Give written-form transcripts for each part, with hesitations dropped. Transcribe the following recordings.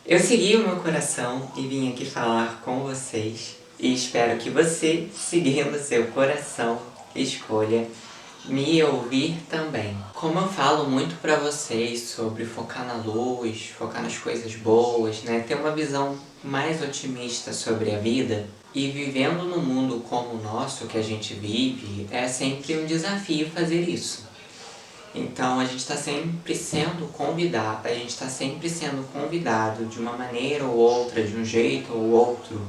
Eu segui o meu coração e vim aqui falar com vocês. E espero que você, seguindo seu coração, escolha me ouvir também. Como eu falo muito pra vocês sobre focar na luz, focar nas coisas boas, né? Ter uma visão mais otimista sobre a vida. E vivendo no mundo como o nosso, que a gente vive, é sempre um desafio fazer isso. Então a gente está sempre sendo convidado de uma maneira ou outra, de um jeito ou outro,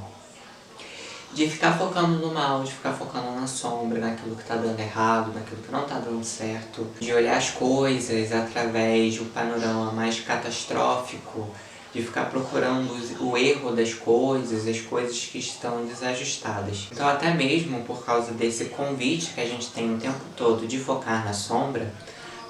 de ficar focando no mal, de ficar focando na sombra, naquilo que está dando errado, naquilo que não está dando certo, de olhar as coisas através do panorama mais catastrófico, de ficar procurando o erro das coisas, as coisas que estão desajustadas. Então até mesmo por causa desse convite que a gente tem o tempo todo de focar na sombra,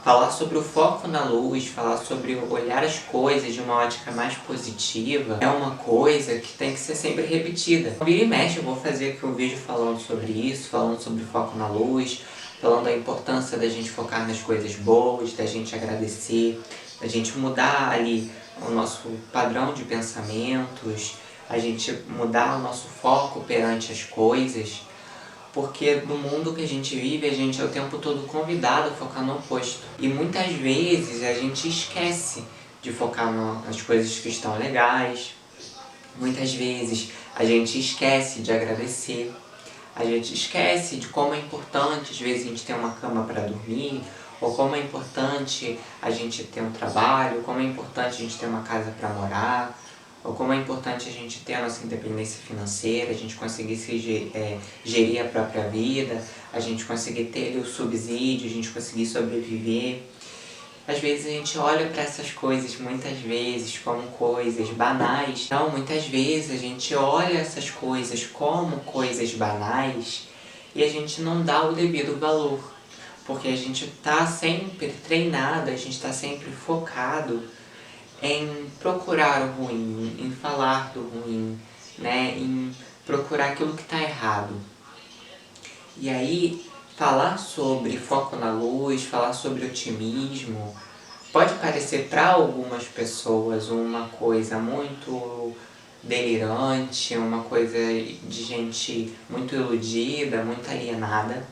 falar sobre o foco na luz, falar sobre olhar as coisas de uma ótica mais positiva é uma coisa que tem que ser sempre repetida. Vira e mexe eu vou fazer aqui um vídeo falando sobre isso, falando sobre o foco na luz, falando da importância da gente focar nas coisas boas, da gente agradecer, da gente mudar ali o nosso padrão de pensamentos, a gente mudar o nosso foco perante as coisas. Porque no mundo que a gente vive, a gente é o tempo todo convidado a focar no oposto. E muitas vezes a gente esquece de focar nas coisas que estão legais. Muitas vezes a gente esquece de agradecer. A gente esquece de como é importante, às vezes, a gente ter uma cama para dormir, ou como é importante a gente ter um trabalho, como é importante a gente ter uma casa para morar, ou como é importante a gente ter a nossa independência financeira, a gente conseguir gerir a própria vida, a gente conseguir ter ali o subsídio, a gente conseguir sobreviver. Às vezes a gente olha para essas coisas, muitas vezes, como coisas banais. Então, muitas vezes a gente olha essas coisas como coisas banais e a gente não dá o devido valor. Porque a gente está sempre treinado, a gente está sempre focado em procurar o ruim, em falar do ruim, né? Em procurar aquilo que está errado. E aí, falar sobre foco na luz, falar sobre otimismo, pode parecer para algumas pessoas uma coisa muito delirante, uma coisa de gente muito iludida, muito alienada,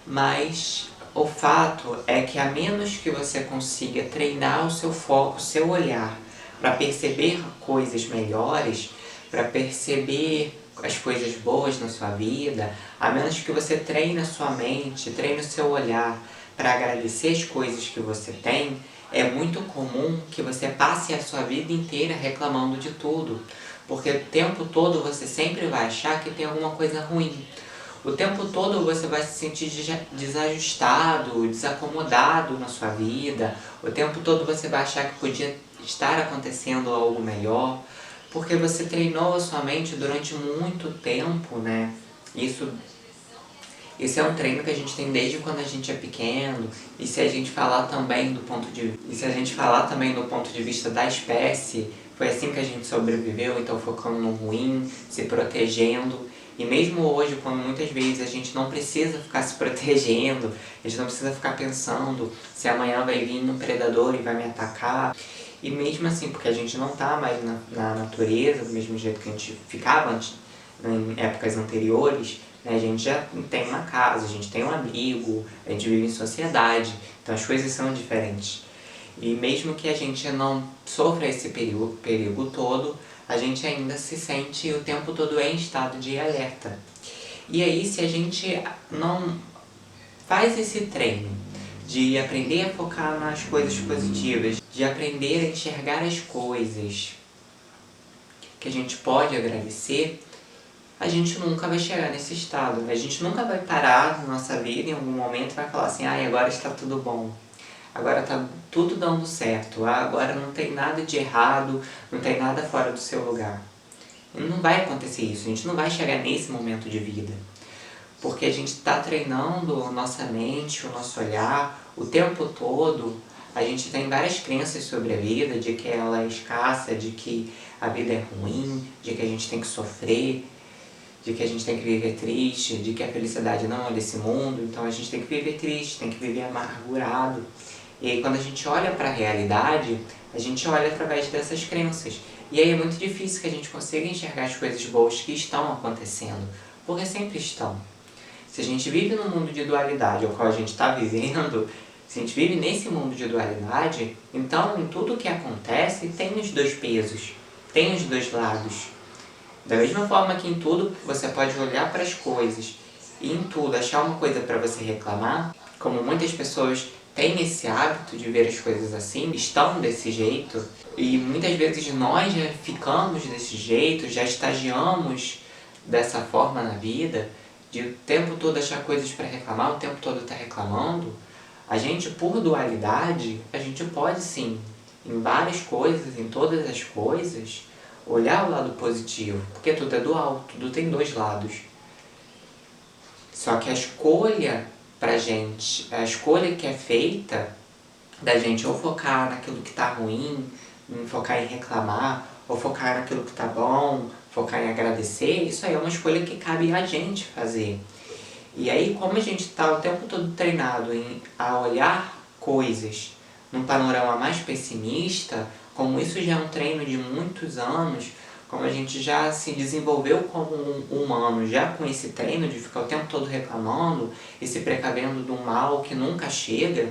mas o fato é que a menos que você consiga treinar o seu foco, o seu olhar, para perceber coisas melhores, para perceber as coisas boas na sua vida, a menos que você treine a sua mente, treine o seu olhar para agradecer as coisas que você tem, é muito comum que você passe a sua vida inteira reclamando de tudo, porque o tempo todo você sempre vai achar que tem alguma coisa ruim. O tempo todo você vai se sentir desajustado, desacomodado na sua vida. O tempo todo você vai achar que podia estar acontecendo algo melhor, porque você treinou a sua mente durante muito tempo, né? Isso é um treino que a gente tem desde quando a gente é pequeno. E se a gente falar também do ponto de vista da espécie, foi assim que a gente sobreviveu, então focando no ruim, se protegendo. E mesmo hoje, quando muitas vezes a gente não precisa ficar se protegendo, a gente não precisa ficar pensando se amanhã vai vir um predador e vai me atacar. E mesmo assim, porque a gente não está mais na natureza, do mesmo jeito que a gente ficava antes, em épocas anteriores, né? A gente já tem uma casa, a gente tem um abrigo, a gente vive em sociedade, então as coisas são diferentes. E mesmo que a gente não sofra esse perigo todo, a gente ainda se sente o tempo todo em estado de alerta. E aí, se a gente não faz esse treino de aprender a focar nas coisas positivas, de aprender a enxergar as coisas que a gente pode agradecer, a gente nunca vai chegar nesse estado. A gente nunca vai parar na nossa vida em algum momento e vai falar assim, agora está tudo bom. Agora está tudo dando certo. Agora não tem nada de errado, não tem nada fora do seu lugar. E não vai acontecer isso, a gente não vai chegar nesse momento de vida. Porque a gente está treinando a nossa mente, o nosso olhar, o tempo todo. A gente tem várias crenças sobre a vida, de que ela é escassa, de que a vida é ruim, de que a gente tem que sofrer, de que a gente tem que viver triste, de que a felicidade não é desse mundo, então a gente tem que viver triste, tem que viver amargurado. E aí quando a gente olha para a realidade, A gente olha através dessas crenças. E aí é muito difícil que a gente consiga enxergar as coisas boas que estão acontecendo, porque sempre estão. Se a gente vive num mundo de dualidade, o qual a gente está vivendo, se a gente vive nesse mundo de dualidade, então em tudo que acontece tem os dois pesos, tem os dois lados. Da mesma forma que em tudo você pode olhar para as coisas e em tudo achar uma coisa para você reclamar, como muitas pessoas têm esse hábito de ver as coisas assim, estão desse jeito, e muitas vezes nós já ficamos desse jeito, já estagiamos dessa forma na vida, de o tempo todo achar coisas para reclamar, o tempo todo estar reclamando. A gente, por dualidade, a gente pode sim, em várias coisas, em todas as coisas, olhar o lado positivo, porque tudo é dual, tudo tem dois lados. Só que a escolha pra gente, a escolha que é feita da gente ou focar naquilo que tá ruim, focar em reclamar, ou focar naquilo que tá bom, focar em agradecer, isso aí é uma escolha que cabe a gente fazer. E aí, como a gente está o tempo todo treinado a olhar coisas num panorama mais pessimista, como isso já é um treino de muitos anos, como a gente já se desenvolveu como um humano, já com esse treino de ficar o tempo todo reclamando e se precavendo do mal que nunca chega,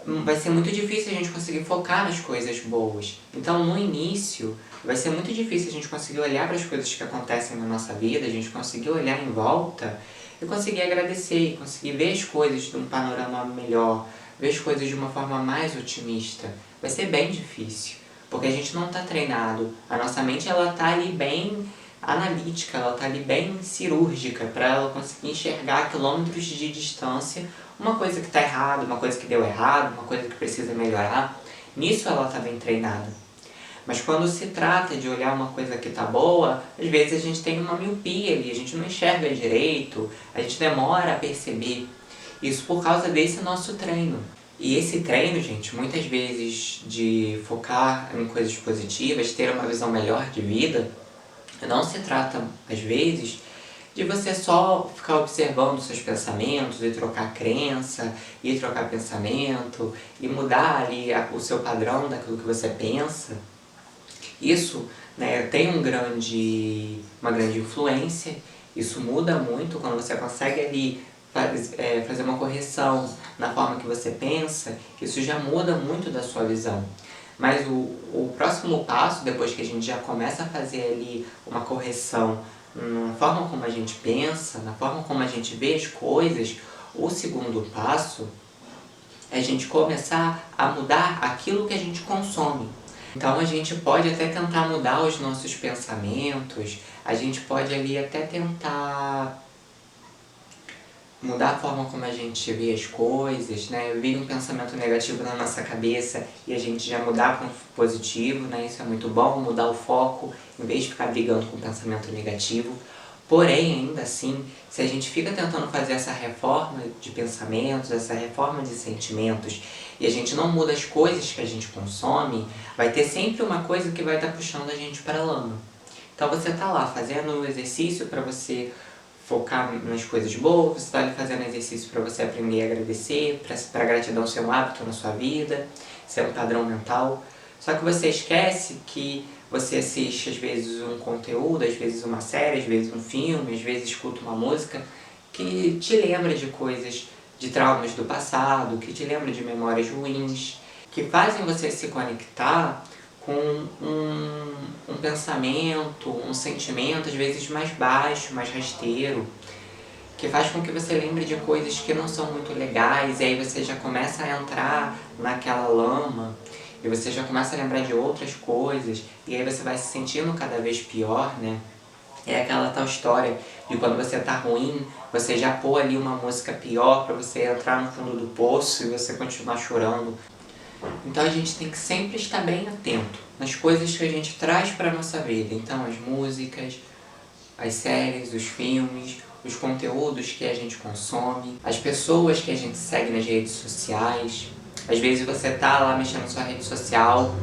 vai ser muito difícil a gente conseguir focar nas coisas boas. Então, no início, vai ser muito difícil a gente conseguir olhar para as coisas que acontecem na nossa vida, a gente conseguir olhar em volta e conseguir agradecer, conseguir ver as coisas de um panorama melhor, ver as coisas de uma forma mais otimista. Vai ser bem difícil, porque a gente não está treinado. A nossa mente está ali bem analítica, ela está ali bem cirúrgica, para ela conseguir enxergar a quilômetros de distância uma coisa que está errada, uma coisa que deu errado, uma coisa que precisa melhorar. Nisso ela está bem treinada. Mas quando se trata de olhar uma coisa que está boa, às vezes a gente tem uma miopia ali, a gente não enxerga direito, a gente demora a perceber. Isso por causa desse nosso treino. E esse treino, gente, muitas vezes de focar em coisas positivas, ter uma visão melhor de vida, não se trata, às vezes, de você só ficar observando seus pensamentos e trocar crença, e trocar pensamento, e mudar ali o seu padrão daquilo que você pensa. Isso, né, tem uma grande influência, isso muda muito quando você consegue ali fazer uma correção na forma que você pensa, isso já muda muito da sua visão. Mas o próximo passo, depois que a gente já começa a fazer ali uma correção na forma como a gente pensa, na forma como a gente vê as coisas, o segundo passo é a gente começar a mudar aquilo que a gente consome. Então a gente pode até tentar mudar os nossos pensamentos, a gente pode ali até tentar mudar a forma como a gente vê as coisas, né? Vir um pensamento negativo na nossa cabeça e a gente já mudar para um positivo, né? Isso é muito bom, mudar o foco, em vez de ficar brigando com o pensamento negativo. Porém, ainda assim, se a gente fica tentando fazer essa reforma de pensamentos, essa reforma de sentimentos, e a gente não muda as coisas que a gente consome, vai ter sempre uma coisa que vai estar puxando a gente para a lama. Então você está lá fazendo um exercício para você focar nas coisas boas, você está ali fazendo exercício para você aprender a agradecer, para a gratidão ser um hábito na sua vida, ser um padrão mental. Só que você esquece que você assiste às vezes um conteúdo, às vezes uma série, às vezes um filme, às vezes escuta uma música que te lembra de coisas, de traumas do passado, que te lembra de memórias ruins, que fazem você se conectar com um pensamento, um sentimento às vezes mais baixo, mais rasteiro, que faz com que você lembre de coisas que não são muito legais, e aí você já começa a entrar naquela lama, e você já começa a lembrar de outras coisas, e aí você vai se sentindo cada vez pior, né? É aquela tal história de quando você tá ruim, você já pôr ali uma música pior pra você entrar no fundo do poço e você continuar chorando. Então a gente tem que sempre estar bem atento nas coisas que a gente traz para a nossa vida. Então as músicas, as séries, os filmes, os conteúdos que a gente consome, as pessoas que a gente segue nas redes sociais. Às vezes você tá lá mexendo na sua rede social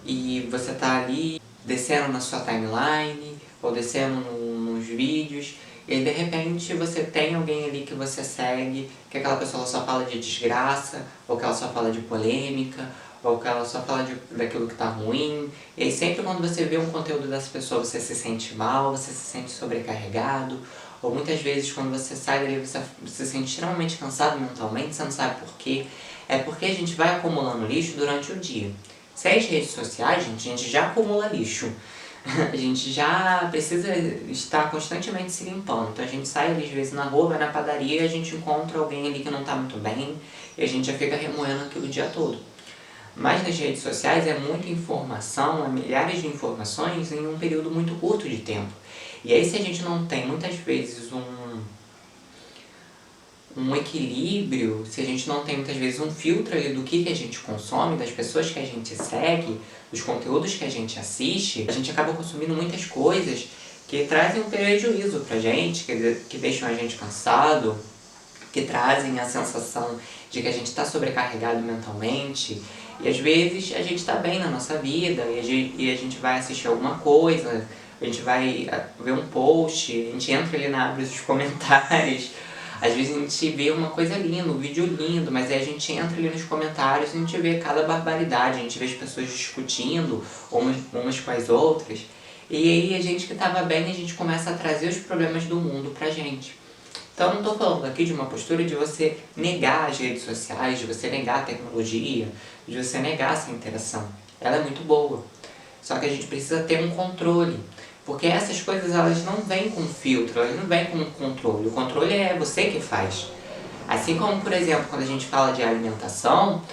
e você tá ali descendo na sua timeline ou descendo nos vídeos E aí, de repente, você tem alguém ali que você segue, que aquela pessoa só fala de desgraça, ou que ela só fala de polêmica, ou que ela só fala daquilo que tá ruim. E aí, sempre quando você vê um conteúdo dessa pessoa, você se sente mal, você se sente sobrecarregado, ou muitas vezes quando você sai dali, você se sente extremamente cansado mentalmente, você não sabe por quê. É porque a gente vai acumulando lixo durante o dia. Sem as redes sociais, gente, a gente já acumula lixo. A gente já precisa estar constantemente se limpando. Então a gente sai ali, às vezes, na rua, vai na padaria e a gente encontra alguém ali que não está muito bem e a gente já fica remoendo aquilo o dia todo. Mas nas redes sociais é muita informação, é milhares de informações em um período muito curto de tempo. E aí, se a gente não tem muitas vezes um equilíbrio, se a gente não tem muitas vezes um filtro ali do que a gente consome, das pessoas que a gente segue, dos conteúdos que a gente assiste, a gente acaba consumindo muitas coisas que trazem um prejuízo pra gente, que deixam a gente cansado, que trazem a sensação de que a gente está sobrecarregado mentalmente. E às vezes a gente está bem na nossa vida e a gente vai assistir alguma coisa, a gente vai ver um post, a gente entra ali na aba dos comentários. Às vezes a gente vê uma coisa linda, um vídeo lindo, mas aí a gente entra ali nos comentários e a gente vê cada barbaridade, a gente vê as pessoas discutindo umas com as outras. E aí a gente que estava bem, a gente começa a trazer os problemas do mundo pra gente. Então eu não estou falando aqui de uma postura de você negar as redes sociais, de você negar a tecnologia, de você negar essa interação. Ela é muito boa. Só que a gente precisa ter um controle. Porque essas coisas, elas não vêm com filtro, elas não vêm com controle. O controle é você que faz. Assim como, por exemplo, quando a gente fala de alimentação,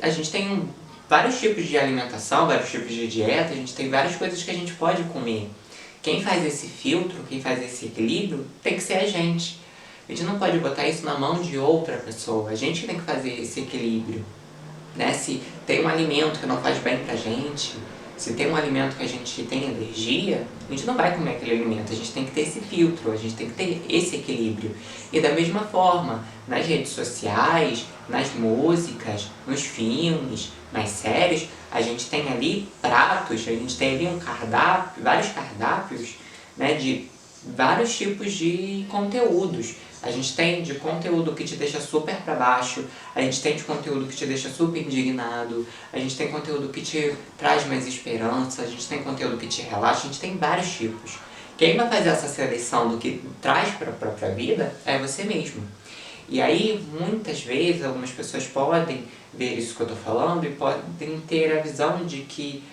a gente tem vários tipos de alimentação, vários tipos de dieta, a gente tem várias coisas que a gente pode comer. Quem faz esse filtro, quem faz esse equilíbrio, tem que ser a gente. A gente não pode botar isso na mão de outra pessoa, a gente tem que fazer esse equilíbrio. Né? Se tem um alimento que não faz bem pra gente, se tem um alimento que a gente tem alergia, a gente não vai comer aquele alimento, a gente tem que ter esse filtro, a gente tem que ter esse equilíbrio. E da mesma forma, nas redes sociais, nas músicas, nos filmes, nas séries, a gente tem ali pratos, a gente tem ali um cardápio, vários cardápios, né, de vários tipos de conteúdos. A gente tem de conteúdo que te deixa super pra baixo, a gente tem de conteúdo que te deixa super indignado, a gente tem conteúdo que te traz mais esperança, a gente tem conteúdo que te relaxa, a gente tem vários tipos. Quem vai fazer essa seleção do que traz para a própria vida é você mesmo. E aí, muitas vezes, algumas pessoas podem ver isso que eu estou falando e podem ter a visão de que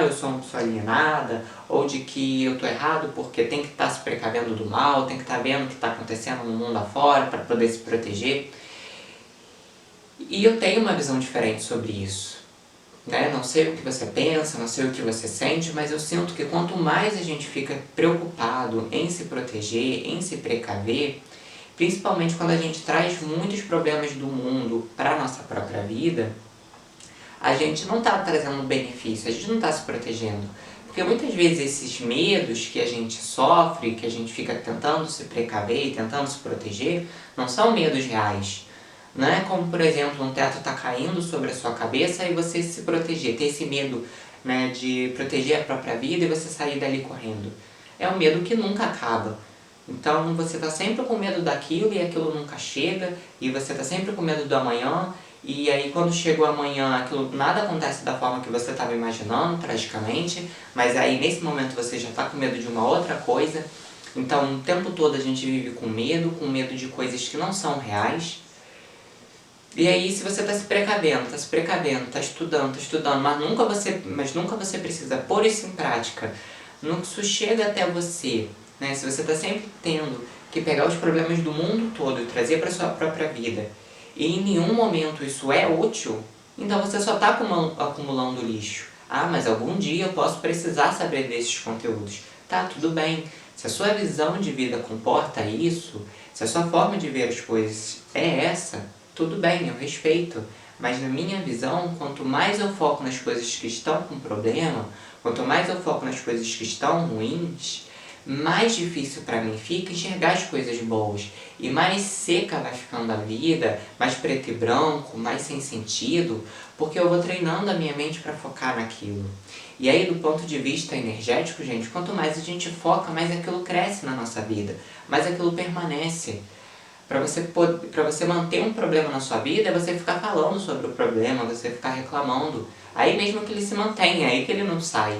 eu sou uma pessoa alienada, ou de que eu estou errado porque tem que estar se precavendo do mal, tem que estar vendo o que está acontecendo no mundo afora para poder se proteger. E eu tenho uma visão diferente sobre isso. Né? Não sei o que você pensa, não sei o que você sente, mas eu sinto que quanto mais a gente fica preocupado em se proteger, em se precaver, principalmente quando a gente traz muitos problemas do mundo para a nossa própria vida, a gente não está trazendo benefício, a gente não está se protegendo. Porque muitas vezes esses medos que a gente sofre, que a gente fica tentando se precaver e tentando se proteger, não são medos reais. Não é como, por exemplo, um teto está caindo sobre a sua cabeça e você se proteger, ter esse medo, né, de proteger a própria vida e você sair dali correndo. É um medo que nunca acaba. Então você está sempre com medo daquilo e aquilo nunca chega, e você está sempre com medo do amanhã, e aí quando chega o amanhã aquilo, nada acontece da forma que você estava imaginando, tragicamente, mas aí nesse momento você já está com medo de uma outra coisa. Então o tempo todo a gente vive com medo de coisas que não são reais. E aí se você está se precavendo, está estudando, mas nunca você precisa pôr isso em prática, não isso chega até você, né? Se você está sempre tendo que pegar os problemas do mundo todo e trazer para sua própria vida, e em nenhum momento isso é útil, então você só está acumulando lixo. Mas algum dia eu posso precisar saber desses conteúdos. Tá, tudo bem. Se a sua visão de vida comporta isso, se a sua forma de ver as coisas é essa, tudo bem, eu respeito. Mas na minha visão, quanto mais eu foco nas coisas que estão com problema, quanto mais eu foco nas coisas que estão ruins, mais difícil para mim fica enxergar as coisas boas. E mais seca vai ficando a vida, mais preto e branco, mais sem sentido, porque eu vou treinando a minha mente para focar naquilo. E aí, do ponto de vista energético, gente, quanto mais a gente foca, mais aquilo cresce na nossa vida, mais aquilo permanece. Para você manter um problema na sua vida, é você ficar falando sobre o problema, você ficar reclamando. Aí mesmo que ele se mantenha, aí que ele não sai.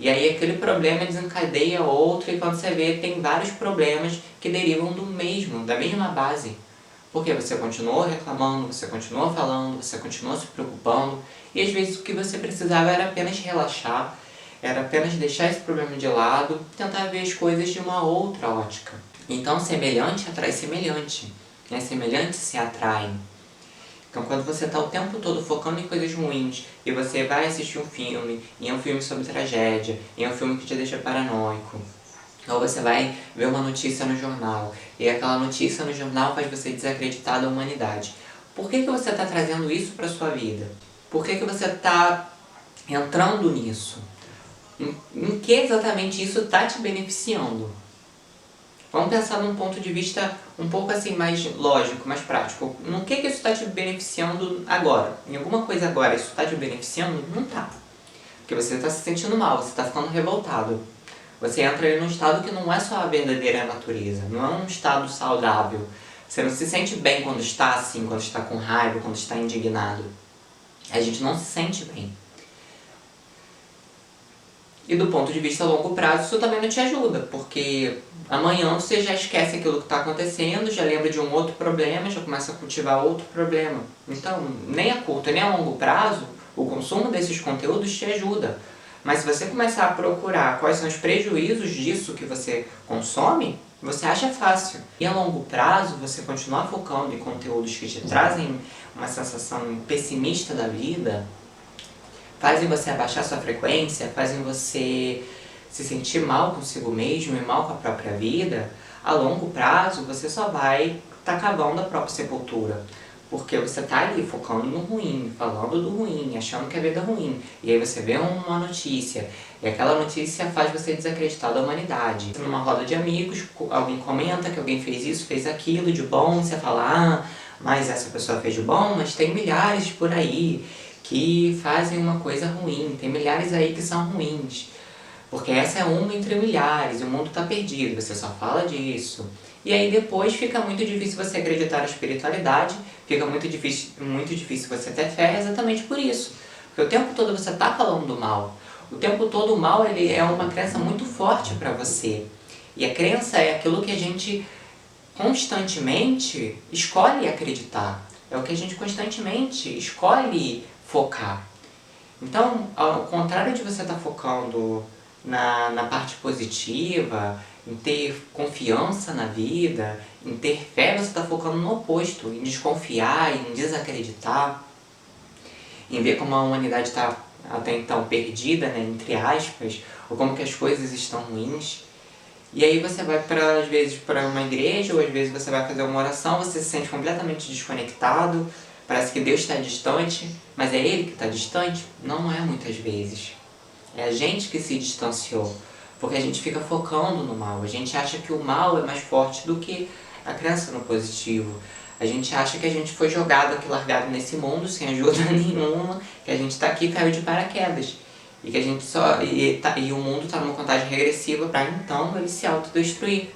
E aí aquele problema desencadeia outro, e quando você vê, tem vários problemas que derivam do mesmo, da mesma base. Porque você continuou reclamando, você continuou falando, você continuou se preocupando, e às vezes o que você precisava era apenas relaxar, era apenas deixar esse problema de lado, tentar ver as coisas de uma outra ótica. Então semelhante atrai semelhante, né? Semelhantes se atraem. Então quando você está o tempo todo focando em coisas ruins, e você vai assistir um filme, e é um filme sobre tragédia, e é um filme que te deixa paranoico, ou você vai ver uma notícia no jornal, e aquela notícia no jornal faz você desacreditar da humanidade. Por que você está trazendo isso para a sua vida? Por que você está entrando nisso? Em que exatamente isso está te beneficiando? Vamos pensar num ponto de vista um pouco assim mais lógico, mais prático. No que isso está te beneficiando agora? Em alguma coisa agora isso está te beneficiando? Não está. Porque você está se sentindo mal, você está ficando revoltado. Você entra aí num estado que não é só a verdadeira natureza, não é um estado saudável. Você não se sente bem quando está assim, quando está com raiva, quando está indignado. A gente não se sente bem. E do ponto de vista a longo prazo, isso também não te ajuda, porque amanhã você já esquece aquilo que está acontecendo, já lembra de um outro problema, já começa a cultivar outro problema. Então, nem a curto nem a longo prazo, o consumo desses conteúdos te ajuda. Mas se você começar a procurar quais são os prejuízos disso que você consome, você acha fácil. E a longo prazo, você continuar focando em conteúdos que te trazem uma sensação pessimista da vida, fazem você abaixar sua frequência, fazem você se sentir mal consigo mesmo e mal com a própria vida, a longo prazo você só vai estar cavando a própria sepultura. Porque você está ali focando no ruim, falando do ruim, achando que a vida é ruim. E aí você vê uma notícia, e aquela notícia faz você desacreditar da humanidade. Numa roda de amigos, alguém comenta que alguém fez isso, fez aquilo de bom, você fala, mas essa pessoa fez de bom, mas tem milhares por aí que fazem uma coisa ruim, tem milhares aí que são ruins. Porque essa é uma entre milhares, o mundo está perdido, você só fala disso. E aí depois fica muito difícil você acreditar na espiritualidade, fica muito difícil você ter fé exatamente por isso. Porque o tempo todo você está falando do mal. O tempo todo o mal ele é uma crença muito forte para você. E a crença é aquilo que a gente constantemente escolhe acreditar. É o que a gente constantemente escolhe focar. Então, ao contrário de você estar focando na parte positiva, em ter confiança na vida, em ter fé, você está focando no oposto, em desconfiar, em desacreditar, em ver como a humanidade está até então perdida, né, entre aspas, ou como que as coisas estão ruins. E aí você vai, às vezes, para uma igreja, ou às vezes você vai fazer uma oração, você se sente completamente desconectado, parece que Deus está distante, mas é Ele que está distante? Não é muitas vezes. É a gente que se distanciou, porque a gente fica focando no mal. A gente acha que o mal é mais forte do que a crença no positivo. A gente acha que a gente foi jogado aqui, largado nesse mundo, sem ajuda nenhuma, que a gente está aqui e caiu de paraquedas. E que a gente e o mundo está numa contagem regressiva para então ele se autodestruir.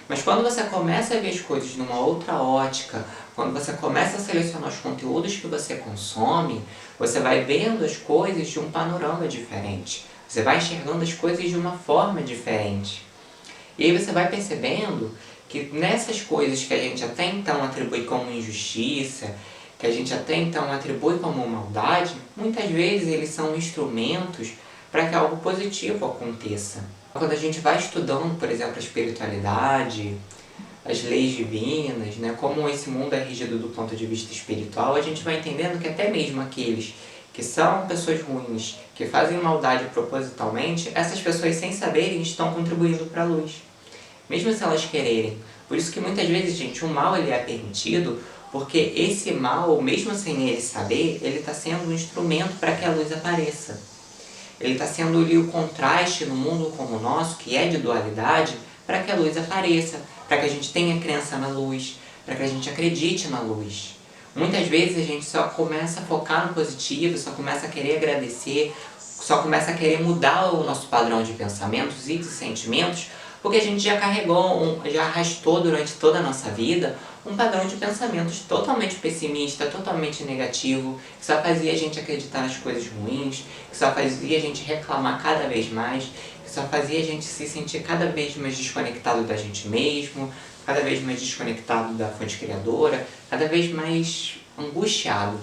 Mas quando você começa a ver as coisas numa outra ótica, quando você começa a selecionar os conteúdos que você consome, você vai vendo as coisas de um panorama diferente. Você vai enxergando as coisas de uma forma diferente. E aí você vai percebendo que nessas coisas que a gente até então atribui como injustiça, que a gente até então atribui como maldade, muitas vezes eles são instrumentos para que algo positivo aconteça. Quando a gente vai estudando, por exemplo, a espiritualidade, as leis divinas, né, como esse mundo é rígido do ponto de vista espiritual, a gente vai entendendo que até mesmo aqueles que são pessoas ruins, que fazem maldade propositalmente, essas pessoas sem saberem estão contribuindo para a luz, mesmo se elas quererem. Por isso que muitas vezes, gente, o mal ele é permitido, porque esse mal, mesmo sem ele saber, ele está sendo um instrumento para que a luz apareça. Ele está sendo ali o contraste no mundo como o nosso, que é de dualidade, para que a luz apareça, para que a gente tenha crença na luz, para que a gente acredite na luz. Muitas vezes a gente só começa a focar no positivo, só começa a querer agradecer, só começa a querer mudar o nosso padrão de pensamentos e de sentimentos, porque a gente já carregou, já arrastou durante toda a nossa vida um padrão de pensamentos totalmente pessimista, totalmente negativo, que só fazia a gente acreditar nas coisas ruins, que só fazia a gente reclamar cada vez mais, que só fazia a gente se sentir cada vez mais desconectado da gente mesmo, cada vez mais desconectado da fonte criadora, cada vez mais angustiado,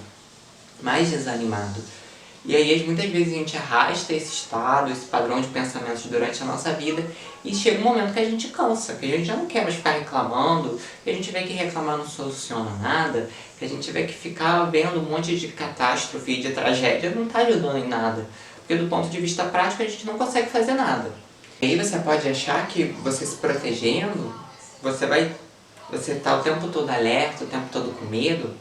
mais desanimado. E aí muitas vezes a gente arrasta esse estado, esse padrão de pensamentos durante a nossa vida e chega um momento que a gente cansa, que a gente já não quer mais ficar reclamando, que a gente vê que reclamar não soluciona nada, que a gente vê que ficar vendo um monte de catástrofe e de tragédia não está ajudando em nada. Porque do ponto de vista prático a gente não consegue fazer nada. E aí você pode achar que você se protegendo, você tá o tempo todo alerta, o tempo todo com medo.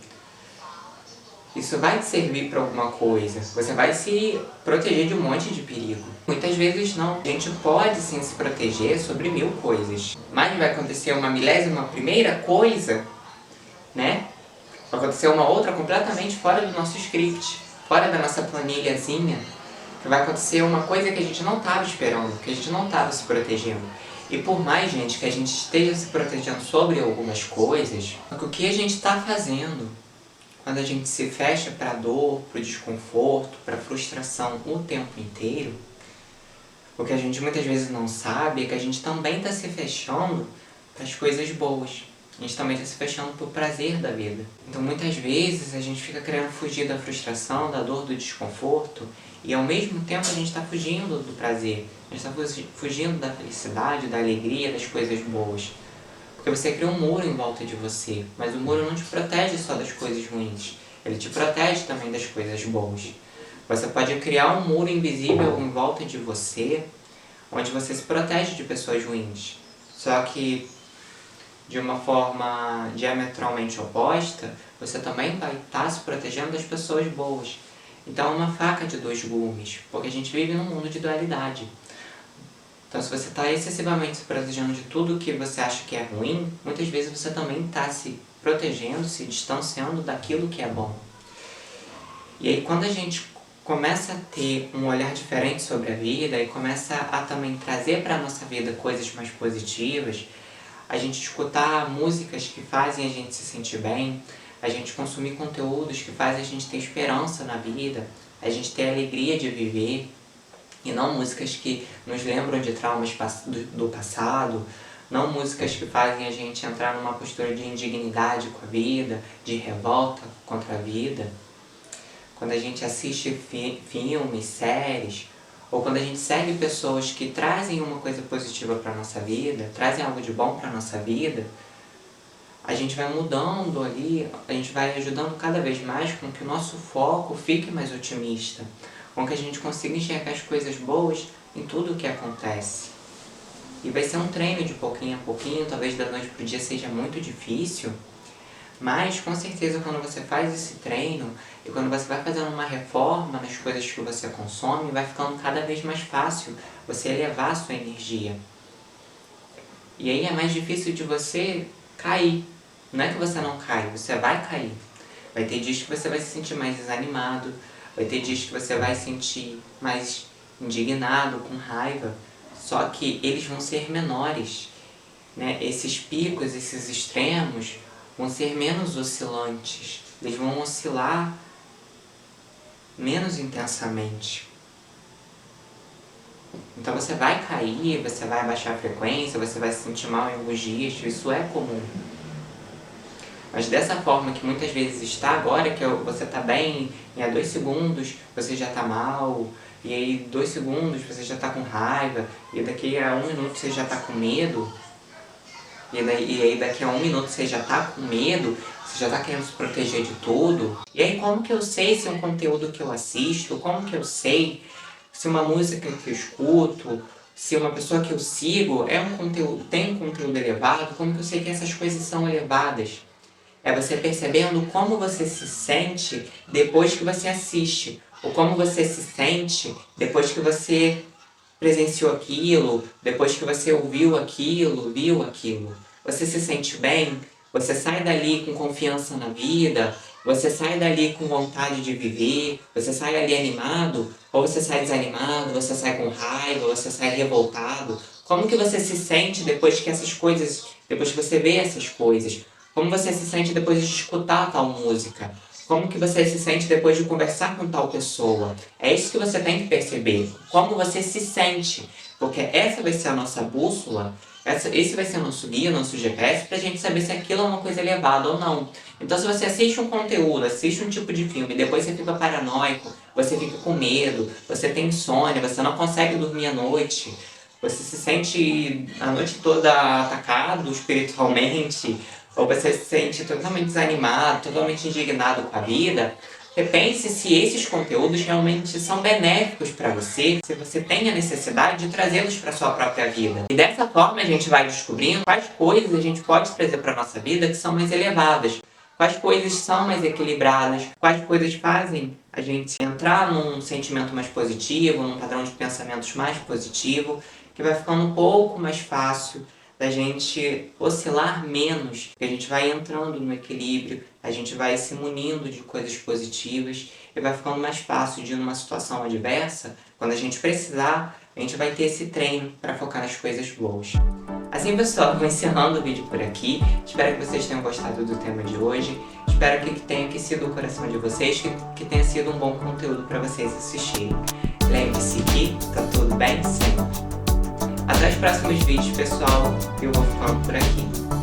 Isso vai te servir para alguma coisa. Você vai se proteger de um monte de perigo. Muitas vezes não. A gente pode sim se proteger sobre 1000 coisas. Mas vai acontecer uma milésima primeira coisa, né? Vai acontecer uma outra completamente fora do nosso script, fora da nossa planilhazinha. Que vai acontecer uma coisa que a gente não estava esperando, que a gente não estava se protegendo. E por mais, gente, que a gente esteja se protegendo sobre algumas coisas, o que a gente está fazendo quando a gente se fecha para a dor, para o desconforto, para a frustração o tempo inteiro, o que a gente muitas vezes não sabe é que a gente também está se fechando para as coisas boas. A gente também está se fechando para o prazer da vida. Então muitas vezes a gente fica querendo fugir da frustração, da dor, do desconforto, e ao mesmo tempo a gente está fugindo do prazer. A gente está fugindo da felicidade, da alegria, das coisas boas. Porque você cria um muro em volta de você, mas o muro não te protege só das coisas ruins, ele te protege também das coisas boas. Você pode criar um muro invisível em volta de você, onde você se protege de pessoas ruins. Só que, de uma forma diametralmente oposta, você também vai estar se protegendo das pessoas boas. Então é uma faca de dois gumes, porque a gente vive num mundo de dualidade. Então, se você está excessivamente se protegendo de tudo que você acha que é ruim, muitas vezes você também está se protegendo, se distanciando daquilo que é bom. E aí, quando a gente começa a ter um olhar diferente sobre a vida e começa a também trazer para a nossa vida coisas mais positivas, a gente escutar músicas que fazem a gente se sentir bem, a gente consumir conteúdos que fazem a gente ter esperança na vida, a gente ter a alegria de viver, e não músicas que nos lembram de traumas do passado, não músicas que fazem a gente entrar numa postura de indignidade com a vida, de revolta contra a vida. Quando a gente assiste filmes, séries, ou quando a gente segue pessoas que trazem uma coisa positiva para a nossa vida, trazem algo de bom para a nossa vida, a gente vai mudando ali, a gente vai ajudando cada vez mais com que o nosso foco fique mais otimista, com que a gente consiga enxergar as coisas boas em tudo o que acontece. E vai ser um treino de pouquinho a pouquinho, talvez da noite para o dia seja muito difícil, mas com certeza quando você faz esse treino e quando você vai fazendo uma reforma nas coisas que você consome, vai ficando cada vez mais fácil você elevar a sua energia. E aí é mais difícil de você cair. Não é que você não cai, você vai cair. Vai ter dias que você vai se sentir mais desanimado, vai ter dias que você vai se sentir mais indignado, com raiva, só que eles vão ser menores, né? Esses picos, esses extremos vão ser menos oscilantes, eles vão oscilar menos intensamente. Então você vai cair, você vai baixar a frequência, você vai se sentir mal em alguns dias, isso é comum. Mas dessa forma que muitas vezes está agora, que você está bem, e a 2 segundos você já está mal, e aí 2 segundos você já está com raiva, e daqui a 1 minuto você já está com medo, e aí daqui a 1 minuto você já está com medo, você já está querendo se proteger de tudo. E aí como que eu sei se um conteúdo que eu assisto, como que eu sei se uma música que eu escuto, se uma pessoa que eu sigo tem um conteúdo elevado, como que eu sei que essas coisas são elevadas? É você percebendo como você se sente depois que você assiste. ou como você se sente depois que você presenciou aquilo, depois que você ouviu aquilo, viu aquilo. Você se sente bem? Você sai dali com confiança na vida? Você sai dali com vontade de viver? Você sai ali animado? Ou você sai desanimado? Você sai com raiva? Você sai revoltado? Como que você se sente depois que essas coisas, depois que você vê essas coisas? Como você se sente depois de escutar tal música? Como que você se sente depois de conversar com tal pessoa? É isso que você tem que perceber. Como você se sente. Porque essa vai ser a nossa bússola, esse vai ser o nosso guia, nosso GPS, pra gente saber se aquilo é uma coisa elevada ou não. Então, se você assiste um conteúdo, assiste um tipo de filme, e depois você fica paranoico, você fica com medo, você tem insônia, você não consegue dormir à noite, você se sente a noite toda atacado espiritualmente, ou você se sente totalmente desanimado, totalmente indignado com a vida, repense se esses conteúdos realmente são benéficos para você, se você tem a necessidade de trazê-los para sua própria vida. E dessa forma a gente vai descobrindo quais coisas a gente pode trazer para a nossa vida que são mais elevadas, quais coisas são mais equilibradas, quais coisas fazem a gente entrar num sentimento mais positivo, num padrão de pensamentos mais positivo, que vai ficando um pouco mais fácil da gente oscilar menos, porque a gente vai entrando no equilíbrio, a gente vai se munindo de coisas positivas e vai ficando mais fácil de, numa situação adversa, quando a gente precisar, a gente vai ter esse treino para focar nas coisas boas. Assim, pessoal, vou encerrando o vídeo por aqui. Espero que vocês tenham gostado do tema de hoje. Espero que tenha aquecido o coração de vocês, que tenha sido um bom conteúdo para vocês assistirem. Lembre-se que tá tudo bem sempre. Até os próximos vídeos, pessoal. Eu vou ficando por aqui.